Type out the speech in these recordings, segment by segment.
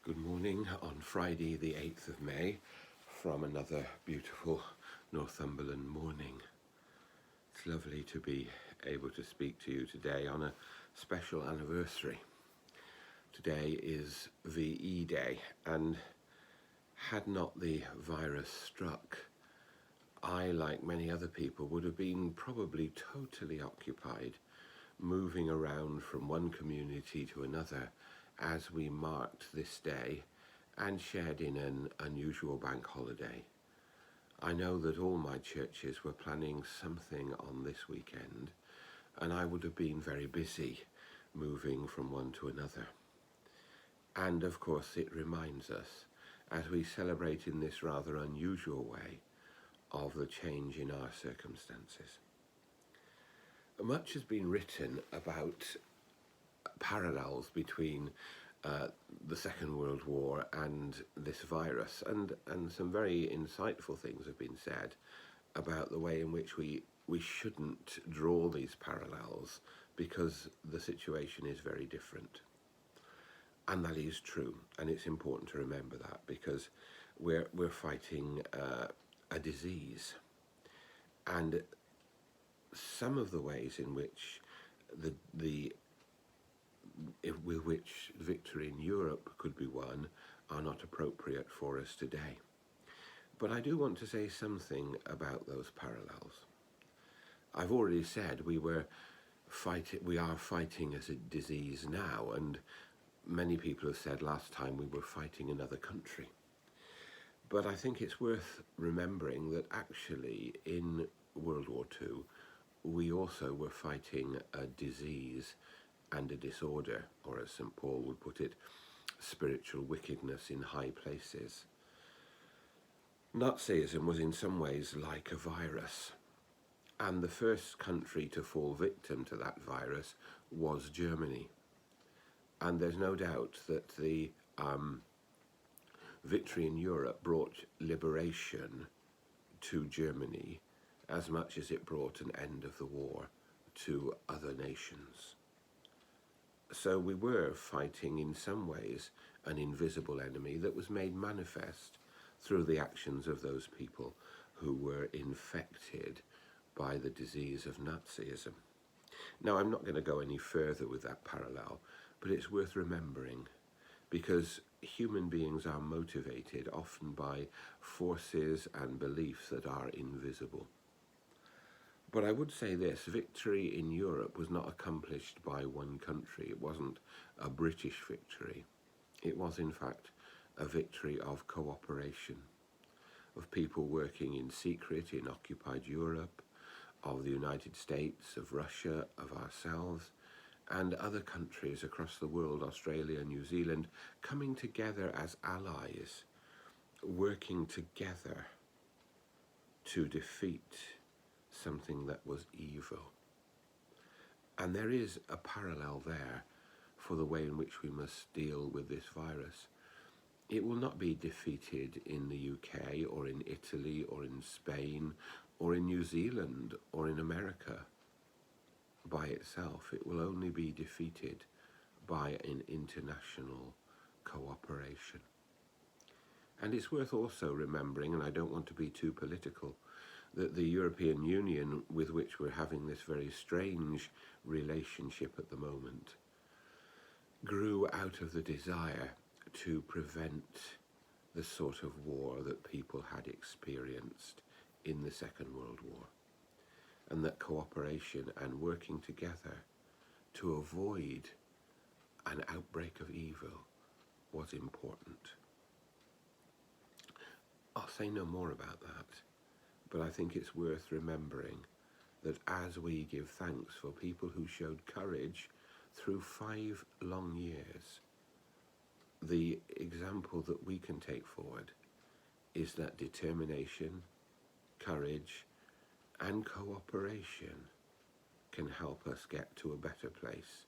Good morning on Friday the 8th of May from another beautiful Northumberland morning. It's lovely to be able to speak to you today on a special anniversary. Today is VE Day, and had not the virus struck, I, like many other people, would have been probably totally occupied moving around from one community to another as we marked this day and shared in an unusual bank holiday. I know that all my churches were planning something on this weekend, and I would have been very busy moving from one to another. And of course it reminds us, as we celebrate in this rather unusual way, of the change in our circumstances. Much has been written about parallels between the Second World War and this virus, and some very insightful things have been said about the way in which we shouldn't draw these parallels because the situation is very different. And that is true, and it's important to remember that because we're fighting a disease, and some of the ways in which with which victory in Europe could be won are not appropriate for us today. But I do want to say something about those parallels. I've already said we are fighting as a disease now, and many people have said last time we were fighting another country. But I think it's worth remembering that actually in World War II, we also were fighting a disease and a disorder, or as St. Paul would put it, spiritual wickedness in high places. Nazism was in some ways like a virus, and the first country to fall victim to that virus was Germany. And there's no doubt that the victory in Europe brought liberation to Germany as much as it brought an end of the war to other nations. So we were fighting in some ways an invisible enemy that was made manifest through the actions of those people who were infected by the disease of Nazism. Now, I'm not going to go any further with that parallel, but it's worth remembering because human beings are motivated often by forces and beliefs that are invisible. But I would say this, victory in Europe was not accomplished by one country. It wasn't a British victory. It was, in fact, a victory of cooperation, of people working in secret in occupied Europe, of the United States, of Russia, of ourselves, and other countries across the world, Australia, New Zealand, coming together as allies, working together to defeat something that was evil. And there is a parallel there for the way in which we must deal with this virus. It will not be defeated in the UK or in Italy or in Spain or in New Zealand or in America by itself. It will only be defeated by an international cooperation. And it's worth also remembering, and I don't want to be too political, that the European Union, with which we're having this very strange relationship at the moment, grew out of the desire to prevent the sort of war that people had experienced in the Second World War, and that cooperation and working together to avoid an outbreak of evil was important. I'll say no more about that, but I think it's worth remembering that as we give thanks for people who showed courage through 5 long years, the example that we can take forward is that determination, courage, and cooperation can help us get to a better place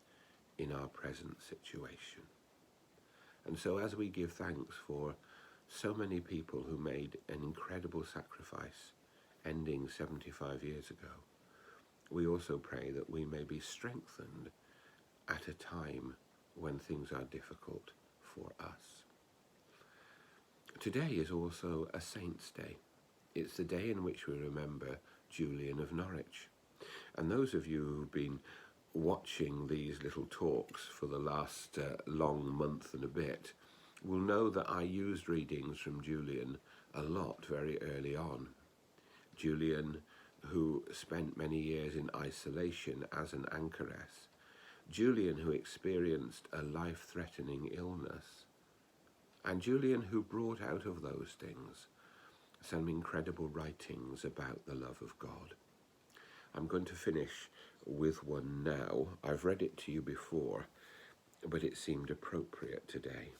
in our present situation. And so as we give thanks for so many people who made an incredible sacrifice ending 75 years ago, we also pray that we may be strengthened at a time when things are difficult for us. Today is also a Saint's Day. It's the day in which we remember Julian of Norwich. And those of you who've been watching these little talks for the last long month and a bit will know that I used readings from Julian a lot very early on. Julian, who spent many years in isolation as an anchoress. Julian, who experienced a life-threatening illness. And Julian, who brought out of those things some incredible writings about the love of God. I'm going to finish with one now. I've read it to you before, but it seemed appropriate today.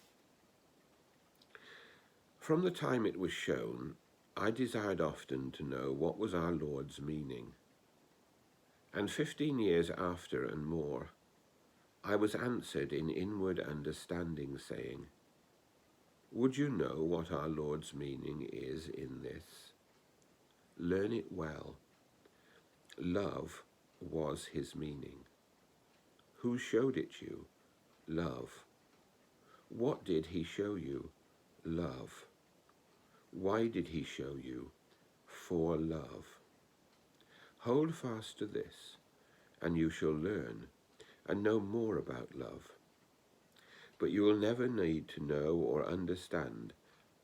From the time it was shown, I desired often to know what was our Lord's meaning. And 15 years after and more, I was answered in inward understanding, saying, would you know what our Lord's meaning is in this? Learn it well. Love was his meaning. Who showed it you? Love. What did he show you? Love. Why did he show you? For love. Hold fast to this, and you shall learn and know more about love. But you will never need to know or understand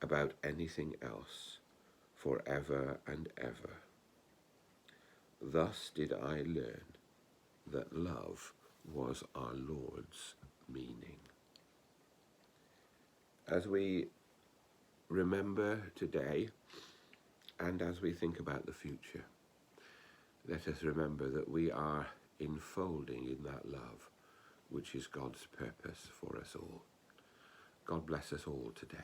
about anything else forever and ever. Thus did I learn that love was our Lord's meaning. As we remember today and as we think about the future, let us remember that we are enfolding in that love, which is God's purpose for us all. God bless us all today.